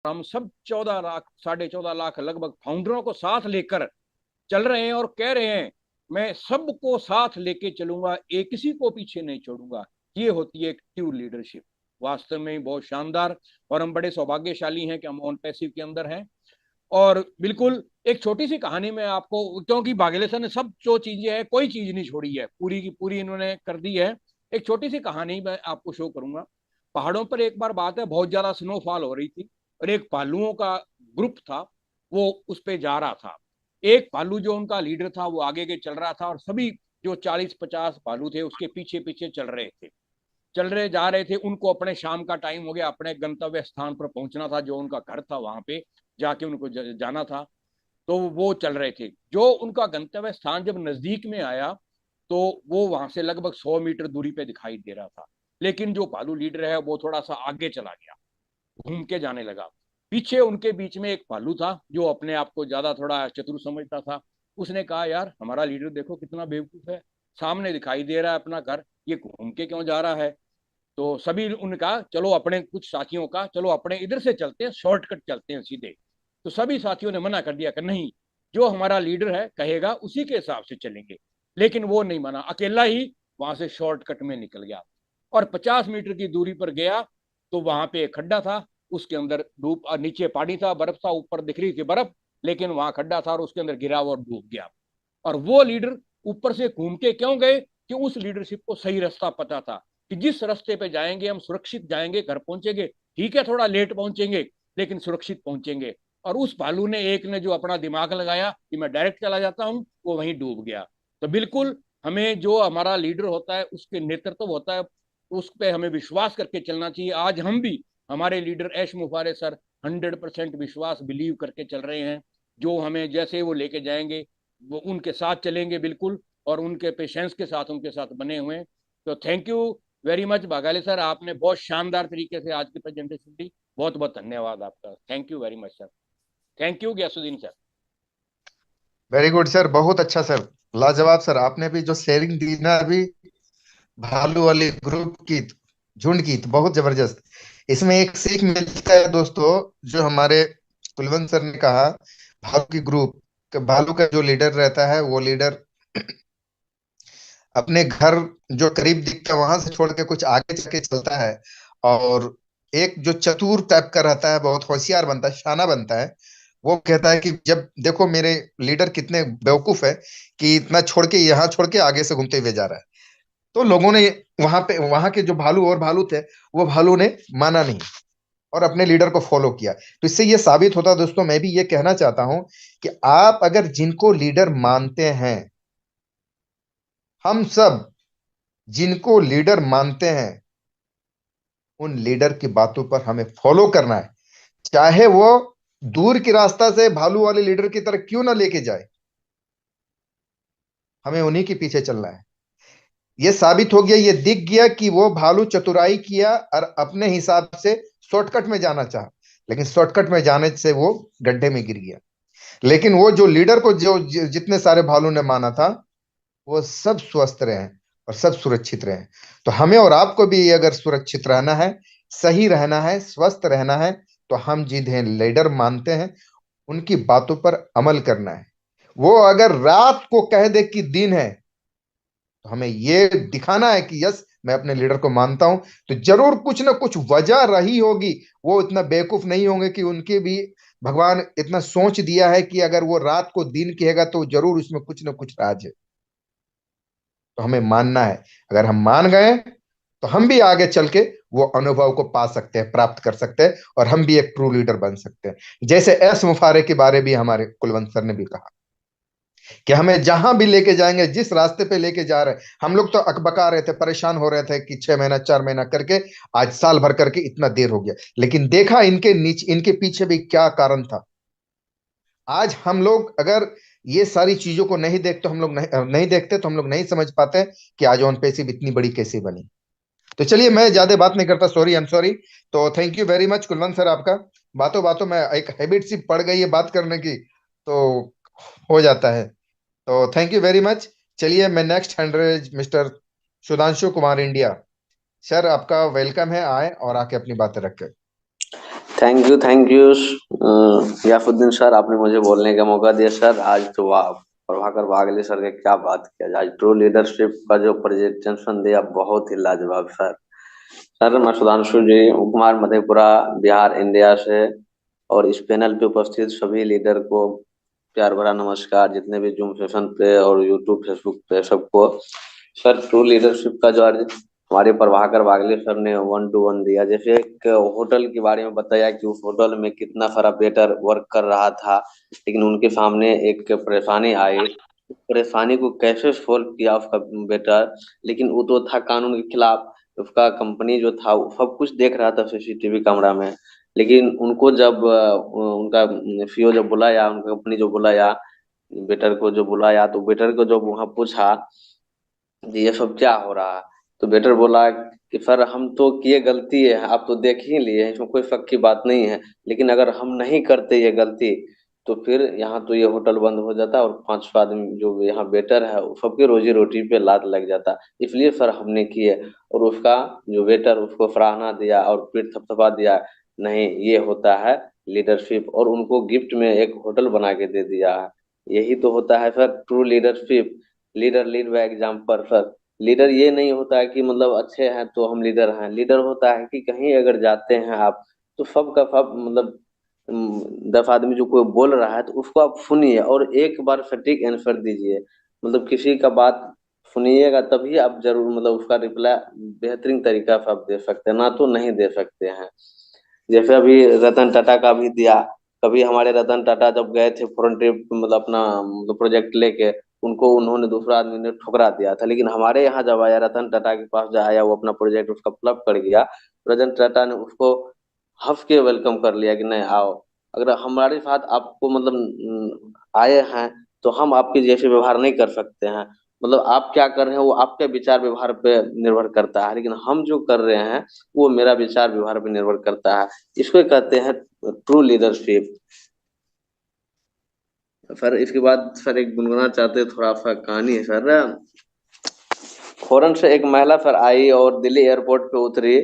हम सब 14 लाख 14.5 लाख लगभग फाउंडरों को साथ लेकर चल रहे हैं और कह रहे हैं मैं सबको साथ लेके चलूंगा, एक किसी को पीछे नहीं छोड़ूंगा। ये होती है एक ट्रू लीडरशिप। वास्तव में बहुत शानदार। और हम बड़े सौभाग्यशाली हैं कि हम ऑन पैसिव के अंदर हैं। और बिल्कुल एक छोटी सी कहानी में आपको, क्योंकि बागेले सर ने सब जो चीजें हैं कोई चीज नहीं छोड़ी है, पूरी की पूरी इन्होंने कर दी है। एक छोटी सी कहानी मैं आपको शो करूंगा। पहाड़ों पर एक बार बात है, बहुत ज्यादा स्नोफॉल हो रही थी और एक भालुओं का ग्रुप था, वो उस पर जा रहा था। एक भालू जो उनका लीडर था वो आगे के चल रहा था और सभी जो 40-50 भालू थे उसके पीछे पीछे चल रहे थे। चल रहे जा रहे थे, उनको अपने शाम का टाइम हो गया, अपने गंतव्य स्थान पर पहुंचना था, जो उनका घर था वहां पे जाके उनको जाना था। तो वो चल रहे थे। जो उनका गंतव्य स्थान जब नजदीक में आया तो वो वहां से लगभग 100 मीटर दूरी पे दिखाई दे रहा था। लेकिन जो भालू लीडर है वो थोड़ा सा आगे चला गया, घूम के जाने लगा। पीछे उनके बीच में एक भालू था जो अपने आप को ज्यादा थोड़ा चतुर समझता था। उसने कहा यार हमारा लीडर देखो कितना बेवकूफ है, सामने दिखाई दे रहा है अपना घर, ये घूम के क्यों जा रहा है। तो सभी उन्होंने कहा चलो अपने कुछ साथियों का, चलो अपने इधर से चलते हैं, शॉर्टकट चलते हैं सीधे। तो सभी साथियों ने मना कर दिया कि नहीं, जो हमारा लीडर है कहेगा उसी के हिसाब से चलेंगे। लेकिन वो नहीं माना, अकेला ही वहां से शॉर्टकट में निकल गया और 50 मीटर की दूरी पर गया तो वहां पे एक खड्डा था। उसके अंदर डूब, नीचे पानी था, बर्फ था, ऊपर दिख रही थी बर्फ, लेकिन वहां खड्डा था और उसके अंदर गिरा और डूब गया। और वो लीडर ऊपर से घूम के क्यों गए कि उस लीडरशिप को सही रास्ता पता था कि जिस रास्ते पे जाएंगे हम सुरक्षित जाएंगे, घर पहुंचेंगे। ठीक है थोड़ा लेट पहुंचेंगे लेकिन सुरक्षित पहुंचेंगे। और उस भालू ने, एक ने जो अपना दिमाग लगाया कि मैं डायरेक्ट चला जाता हूं, वो वहीं डूब गया। तो बिल्कुल हमें जो हमारा लीडर होता है उसके नेतृत्व होता है, उस पर हमें विश्वास करके चलना चाहिए। आज हम भी हमारे लीडर ऐश मुफारे सर 100% विश्वास बिलीव करके चल रहे हैं। जो हमें जैसे वो लेके जाएंगे वो उनके साथ चलेंगे बिल्कुल। और उनके पेशेंस के साथ उनके साथ बने हुए हैं। तो thank you very much Bagale sir, आपने बहुत शानदार तरीके से आज की प्रेजेंटेशन दी। बहुत बहुत धन्यवाद आपका, thank you very much sir. Thank you Gayasuddin sir. Very good sir, बहुत अच्छा सर। लाजवाब सर, आपने भी जो शेयरिंग दी ना अभी भालू वाली ग्रुप की, झुंड की, तो बहुत जबरदस्त। इसमें एक सीख मिलता है दोस्तों, जो हमारे कुलवंत सर ने कहा, भालू की ग्रुप, भालू का जो लीडर रहता है वो लीडर अपने घर जो करीब दिखता है वहां से छोड़ के कुछ आगे चल के चलता है। और एक जो चतुर टाइप का रहता है, बहुत होशियार बनता है, शाना बनता है, वो कहता है कि जब देखो मेरे लीडर कितने बेवकूफ है कि इतना छोड़ के, यहाँ छोड़ के आगे से घूमते हुए जा रहा है। तो लोगों ने, वहां पे वहां के जो भालू और भालू थे, वो भालू ने माना नहीं और अपने लीडर को फॉलो किया। तो इससे ये साबित होता है दोस्तों, मैं भी ये कहना चाहता हूं कि आप अगर जिनको लीडर मानते हैं, हम सब जिनको लीडर मानते हैं, उन लीडर की बातों पर हमें फॉलो करना है। चाहे वो दूर की रास्ता से भालू वाले लीडर की तरह क्यों ना लेके जाए, हमें उन्हीं के पीछे चलना है। ये साबित हो गया, ये दिख गया कि वो भालू चतुराई किया और अपने हिसाब से शॉर्टकट में जाना चाहा, लेकिन शॉर्टकट में जाने से वो गड्ढे में गिर गया। लेकिन वो जो लीडर को जो जितने सारे भालू ने माना था, वो सब स्वस्थ रहे और सब सुरक्षित रहे। तो हमें और आपको भी अगर सुरक्षित रहना है, सही रहना है, स्वस्थ रहना है, तो हम जिन्हें लीडर मानते हैं उनकी बातों पर अमल करना है। वो अगर रात को कह दे कि दिन है, तो हमें ये दिखाना है कि यस, मैं अपने लीडर को मानता हूं। तो जरूर कुछ ना कुछ वजह रही होगी। वो इतना बेवकूफ नहीं होंगे कि उनके भी भगवान इतना सोच दिया है कि अगर वो रात को दिन कहेगा तो जरूर उसमें कुछ ना कुछ राज है। तो हमें मानना है। अगर हम मान गए तो हम भी आगे चल के वो अनुभव को पा सकते हैं, प्राप्त कर सकते हैं, और हम भी एक ट्रू लीडर बन सकते हैं। जैसे एस मुफारे के बारे भी हमारे कुलवंत सर ने भी कहा कि हमें जहां भी लेके जाएंगे, जिस रास्ते पे लेके जा रहे हैं, हम लोग तो अकबका रहे थे, परेशान हो रहे थे कि 6 महीना 4 महीना करके आज साल भर करके इतना देर हो गया, लेकिन देखा इनके नीचे, इनके पीछे भी क्या कारण था। आज हम लोग अगर ये सारी चीजों को नहीं देखते, हम लोग नहीं देखते तो हम लोग नहीं समझ पाते कि आज ऑन पैसिव इतनी बड़ी कैसे बनी। तो चलिए, मैं ज्यादा बात नहीं करता, सॉरी, आई एम सॉरी। तो thank you very much Kulwant sir आपका। बातों बातों में एक हैबिट सी पड़ गई है बात करने की, तो हो जाता है। तो थैंक यू वेरी मच। चलिए, मैं next 100 mister Sudhanshu Kumar India. Sir आपका वेलकम है, आए और आके अपनी बातें रखें। थैंक यू याफुद्दीन सर, आपने मुझे बोलने का मौका दिया सर। आज तो वाह, प्रभाकर बागले सर ने क्या बात किया आज। ट्रू लीडरशिप का जो प्रेजेंटेशन दिया बहुत ही लाजवाब सर। सर मैं सुधांशु जी, कुमार, मधेपुरा, बिहार, इंडिया से, और इस पैनल पे उपस्थित सभी लीडर को प्यार भरा नमस्कार, जितने भी जूम सेशन पे और यूट्यूब फेसबुक पे सबको। सर ट्रू लीडरशिप का जो आज हमारे प्रभाकर बागले सर ने 1 to 1 दिया, जैसे एक होटल के बारे में बताया कि उस होटल में कितना सारा वेटर वर्क कर रहा था, लेकिन उनके सामने एक परेशानी आई। परेशानी को कैसे सोल्व किया उसका बेटर, लेकिन वो तो था कानून के खिलाफ। उसका कंपनी जो था वो सब कुछ देख रहा था सीसीटीवी कैमरा में, लेकिन उनको जब उनका सीईओ जब बुलाया, उनका कंपनी जो बुलाया, बेटर को जो बुलाया, तो बेटर को जब वहाँ पूछा जी ये सब क्या हो रहा है, तो बेटर बोला कि सर हम तो किए गलती है, आप तो देख ही लिए, इसमें कोई शक की बात नहीं है, लेकिन अगर हम नहीं करते ये गलती तो फिर यहाँ तो ये होटल बंद हो जाता और 500 आदमी जो यहाँ वेटर है वो सबके रोजी रोटी पे लात लग जाता, इसलिए सर हमने किए। और उसका जो वेटर उसको सराहना दिया और पीठ थपथपा दिया, नहीं ये होता है लीडरशिप, और उनको गिफ्ट में एक होटल बना के दे दिया है। यही तो होता है sir true leadership. Leader lead by example sir. Leader ये नहीं होता है कि मतलब अच्छे हैं तो हम लीडर हैं, लीडर होता है कि कहीं अगर जाते हैं आप तो सबका सब मतलब 10 आदमी जो कोई बोल रहा है तो उसको आप सुनिए और एक बार सटीक आंसर दीजिए। मतलब किसी का बात सुनिएगा तभी आप जरूर मतलब उसका रिप्लाई बेहतरीन तरीका से आप दे सकते हैं, ना तो नहीं दे सकते हैं। जैसे अभी रतन टाटा का भी दिया। कभी हमारे रतन टाटा जब गए थे फॉरेन ट्रिप, मतलब अपना मतलब प्रोजेक्ट लेके, उनको उन्होंने दूसरा आदमी ने ठुकरा दिया था, लेकिन हमारे यहाँ जब आया रतन टाटा के पास, जब आया वो अपना प्रोजेक्ट उसका फ्लॉप कर गया, रतन टाटा ने उसको हंस के वेलकम कर लिया कि नहीं आओ। अगर हमारे साथ आपको मतलब आए हैं तो हम आपके जैसे व्यवहार नहीं कर सकते हैं। मतलब आप क्या कर रहे हैं वो आपके विचार व्यवहार पे निर्भर करता है, लेकिन हम जो कर रहे हैं वो मेरा विचार व्यवहार पे निर्भर करता है। इसको कहते हैं ट्रू लीडरशिप। सर इसके बाद सर एक गुनगुना चाहते हैं, थोड़ा सा कहानी है सर। फौरन से एक महिला सर आई और दिल्ली एयरपोर्ट पे उतरी।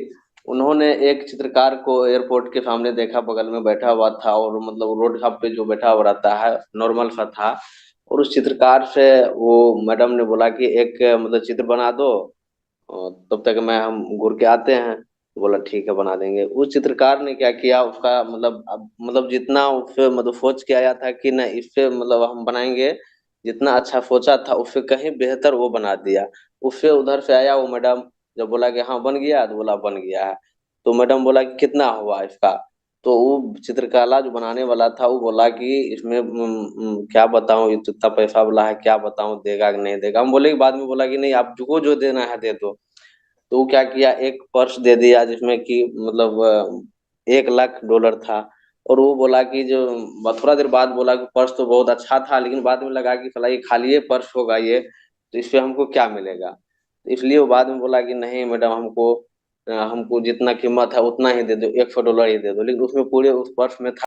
उन्होंने एक चित्रकार को एयरपोर्ट के सामने देखा, बगल में बैठा हुआ था, और मतलब रोड साइड पे जो बैठा हुआ रहता है नॉर्मल सा था। और उस चित्रकार से वो मैडम ने बोला कि एक मतलब चित्र बना दो, और तब तक मैं हम घूर के आते हैं। बोला ठीक है बना देंगे। उस चित्रकार ने क्या किया, उसका मतलब मतलब जितना उससे मतलब सोच के आया था कि नहीं इससे मतलब हम बनाएंगे, जितना अच्छा सोचा था उससे कहीं बेहतर वो बना दिया। उससे उधर से आया वो मैडम, जब बोला कि हाँ बन गया, तो बोला बन गया है। तो मैडम बोला कि कितना हुआ इसका। तो वो चित्रकला जो बनाने वाला था वो बोला कि इसमें क्या बताऊं, ये तो इतना पैसा वाला है, क्या बताऊं देगा कि नहीं देगा। हम बोले कि बाद में बोला कि नहीं आप जो देना है दे दो। तो वो क्या किया, एक पर्स दे दिया जिसमें कि मतलब $1 लाख था। और वो बोला कि जो थोड़ा देर बाद बोला कि पर्स तो बहुत अच्छा था, लेकिन बाद में लगा कि साला ये खाली ये पर्स होगा ये, तो इससे हमको क्या मिलेगा। तो इसलिए वो बाद में बोला कि नहीं मैडम हमको हमको जितना कीमत है उतना ही दे दो, $100 ही दे दो, लेकिन उसमें पूरे उस पर्स में था